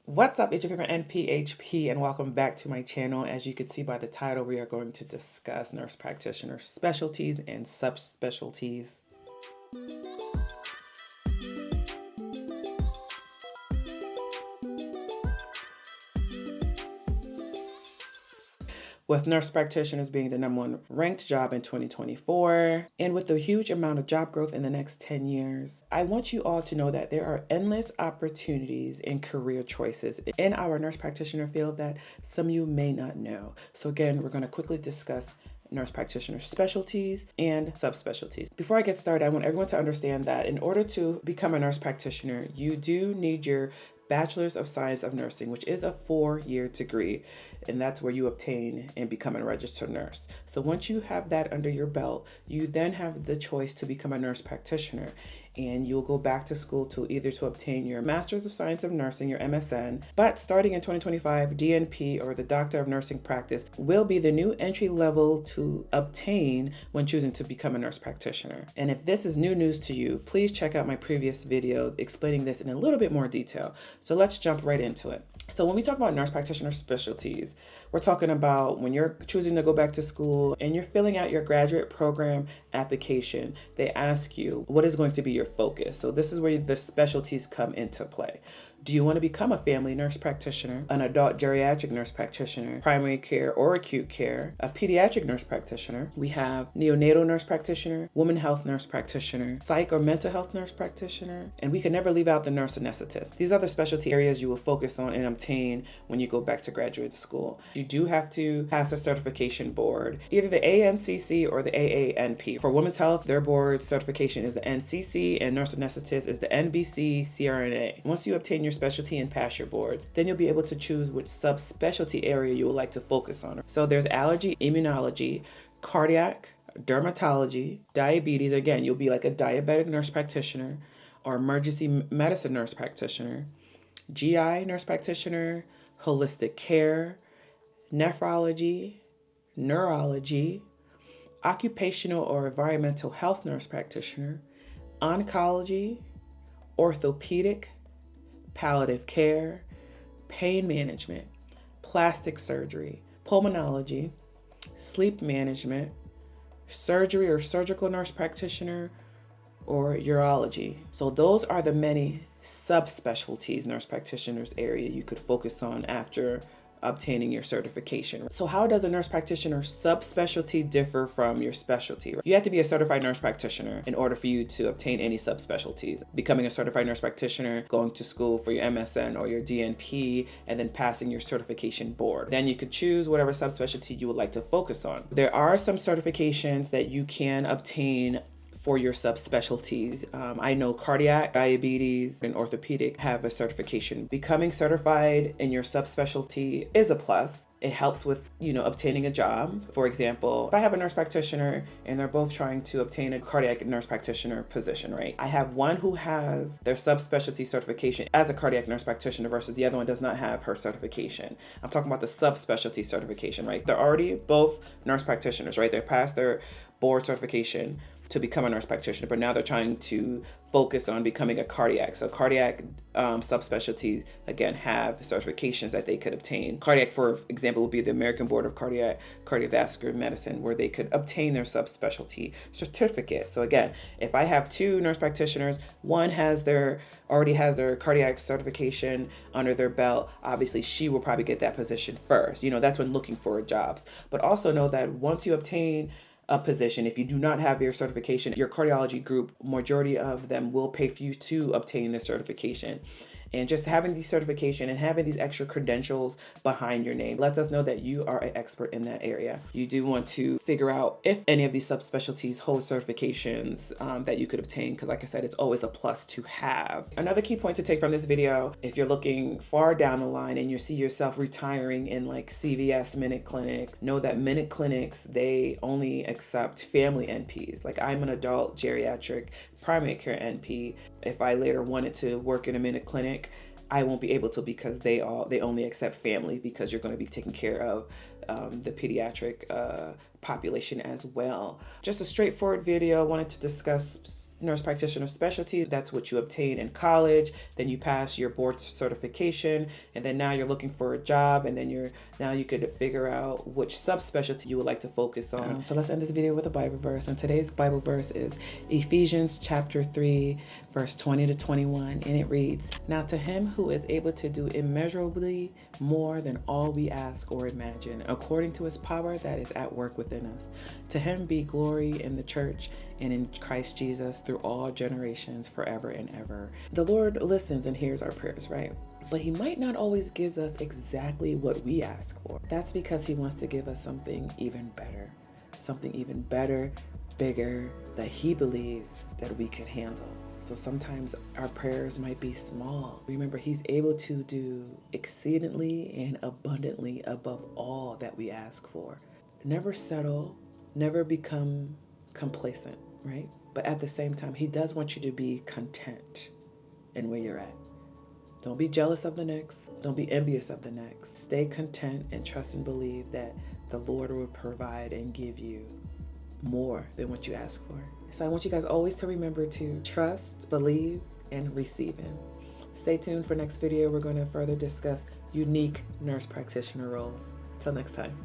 What's up, it's your favorite NPHP, and welcome back to my channel. As you can see by the title, we are going to discuss nurse practitioner specialties and subspecialties. With nurse practitioners being the #1 ranked job in 2024, and with the huge amount of job growth in the next 10 years, I want you all to know that there are endless opportunities and career choices in our nurse practitioner field that some of you may not know. So again, we're going to quickly discuss nurse practitioner specialties and subspecialties. Before I get started, I want everyone to understand that in order to become a nurse practitioner, you do need your Bachelor's of Science of Nursing, which is a 4-year degree, and that's where you obtain and become a registered nurse. So once you have that under your belt, you then have the choice to become a nurse practitioner, and you'll go back to school to either to obtain your Master's of Science of Nursing, your MSN, but starting in 2025, DNP, or the Doctor of Nursing Practice, will be the new entry level to obtain when choosing to become a nurse practitioner. And if this is new news to you, please check out my previous video explaining this in a little bit more detail. So let's jump right into it. So when we talk about nurse practitioner specialties, we're talking about when you're choosing to go back to school and you're filling out your graduate program application, they ask you what is going to be your focus. So this is where the specialties come into play. Do you want to become a family nurse practitioner, an adult geriatric nurse practitioner, primary care or acute care, a pediatric nurse practitioner? We have neonatal nurse practitioner, women health nurse practitioner, psych or mental health nurse practitioner, and we can never leave out the nurse anesthetist. These are the specialty areas you will focus on and obtain when you go back to graduate school. You do have to pass a certification board, either the ANCC or the AANP. For women's health, their board certification is the NCC, and nurse anesthetist is the NBC CRNA. Once you obtain your specialty and pass your boards, then you'll be able to choose which subspecialty area you would like to focus on. So there's allergy, immunology, cardiac, dermatology, diabetes. Again, you'll be like a diabetic nurse practitioner or emergency medicine nurse practitioner, GI nurse practitioner, holistic care, nephrology, neurology, occupational or environmental health nurse practitioner, oncology, orthopedic, palliative care, pain management, plastic surgery, pulmonology, sleep management, surgery or surgical nurse practitioner, or urology. So those are the many subspecialties nurse practitioners area you could focus on after obtaining your certification. So how does a nurse practitioner subspecialty differ from your specialty? You have to be a certified nurse practitioner in order for you to obtain any subspecialties. Becoming a certified nurse practitioner, going to school for your MSN or your DNP, and then passing your certification board. Then you could choose whatever subspecialty you would like to focus on. There are some certifications that you can obtain for your subspecialties. I know cardiac, diabetes, and orthopedic have a certification. Becoming certified in your subspecialty is a plus. It helps with, obtaining a job. For example, if I have a nurse practitioner and they're both trying to obtain a cardiac nurse practitioner position, right? I have one who has their subspecialty certification as a cardiac nurse practitioner versus the other one does not have her certification. I'm talking about the subspecialty certification, right? They're already both nurse practitioners, right? They passed their board certification to become a nurse practitioner, but now they're trying to focus on becoming a cardiac. So cardiac subspecialties, again, have certifications that they could obtain. Cardiac, for example, would be the American Board of Cardiovascular Medicine, where they could obtain their subspecialty certificate. So again, if I have two nurse practitioners, one already has their cardiac certification under their belt, obviously she will probably get that position first. That's when looking for jobs. But also know that once you obtain a position, if you do not have your certification, your cardiology group, majority of them will pay for you to obtain the certification. And just having the certification and having these extra credentials behind your name lets us know that you are an expert in that area. You do want to figure out if any of these subspecialties hold certifications that you could obtain, because like I said, it's always a plus to have. Another key point to take from this video, if you're looking far down the line and you see yourself retiring in like CVS Minute Clinic, know that Minute Clinics, they only accept family NPs. Like I'm an adult geriatric primary care NP. If I later wanted to work in a Minute Clinic, I won't be able to because they only accept family, because you're going to be taking care of the pediatric population as well. Just a straightforward video. I wanted to discuss nurse practitioner specialty. That's what you obtain in college. Then you pass your board certification, and then now you're looking for a job, and then you could figure out which subspecialty you would like to focus on. So let's end this video with a Bible verse, and today's Bible verse is Ephesians chapter 3, verse 20 to 21, and it reads, "Now to him who is able to do immeasurably more than all we ask or imagine, according to his power that is at work within us, to him be glory in the church and in Christ Jesus through all generations, forever and ever." The Lord listens and hears our prayers, right? But he might not always give us exactly what we ask for. That's because he wants to give us something even better, bigger, that he believes that we can handle. So sometimes our prayers might be small. Remember, he's able to do exceedingly and abundantly above all that we ask for. Never settle, never become complacent, right? But at the same time, he does want you to be content in where you're at. Don't be jealous of the next. Don't be envious of the next. Stay content and trust and believe that the Lord will provide and give you more than what you ask for. So I want you guys always to remember to trust, believe, and receive Him. Stay tuned for next video. We're going to further discuss unique nurse practitioner roles. Till next time.